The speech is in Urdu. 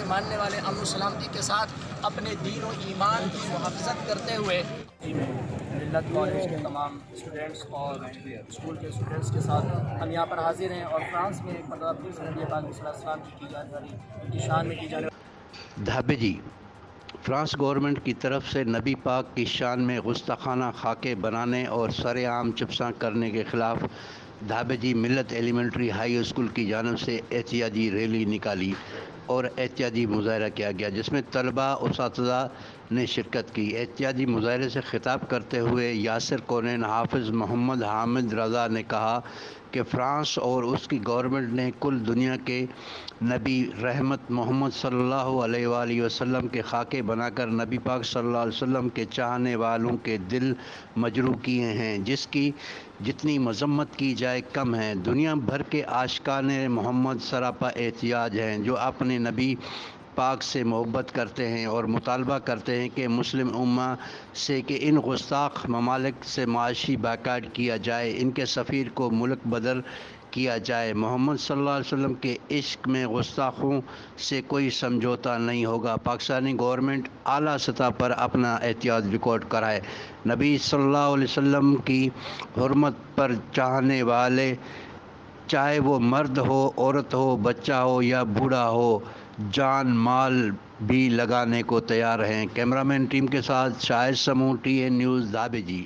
کے ماننے والے امن و سلامتی کے ساتھ اپنے دین و ایمان کی محافظت کرتے ہوئے ملت کالج کے تمام اسٹوڈنٹس اور اسکول کے اسٹوڈنٹس کے ساتھ ہم یہاں پر حاضر ہیں اور فرانس میں ایک مرتبہ پھر سے نبی پاک صلی اللہ علیہ وسلم کی جانے والی ان کی شان میں کی جانے والی دھابے جی، فرانس گورنمنٹ کی طرف سے نبی پاک کی شان میں گستاخانہ خاکے بنانے اور سر عام چپساں کرنے کے خلاف دھابے جی ملت ایلیمنٹری ہائی اسکول کی جانب سے احتجاجی ریلی نکالی اور احتجاجی مظاہرہ کیا گیا، جس میں طلباء اساتذہ نے شرکت کی۔ احتجاجی مظاہرے سے خطاب کرتے ہوئے یاسر کونین حافظ محمد حامد رضا نے کہا کہ فرانس اور اس کی گورنمنٹ نے کل دنیا کے نبی رحمت محمد صلی اللہ علیہ وآلہ وسلم کے خاکے بنا کر نبی پاک صلی اللہ علیہ وسلم کے چاہنے والوں کے دل مجروح کیے ہیں، جس کی جتنی مذمت کی جائے کم ہے۔ دنیا بھر کے عاشقان محمد سراپا احتجاج ہیں جو اپنے نبی پاک سے محبت کرتے ہیں اور مطالبہ کرتے ہیں کہ مسلم امہ سے کہ ان گستاخ ممالک سے معاشی بائیکاٹ کیا جائے، ان کے سفیر کو ملک بدر کیا جائے۔ محمد صلی اللہ علیہ وسلم کے عشق میں گستاخوں سے کوئی سمجھوتا نہیں ہوگا۔ پاکستانی گورنمنٹ اعلیٰ سطح پر اپنا احتجاج ریکارڈ کرائے۔ نبی صلی اللہ علیہ وسلم کی حرمت پر چاہنے والے، چاہے وہ مرد ہو، عورت ہو، بچہ ہو یا بوڑھا ہو، جان مال بھی لگانے کو تیار ہیں۔ کیمرہ مین ٹیم کے ساتھ شاہد سمو، ٹی این نیوز، دھابے جی۔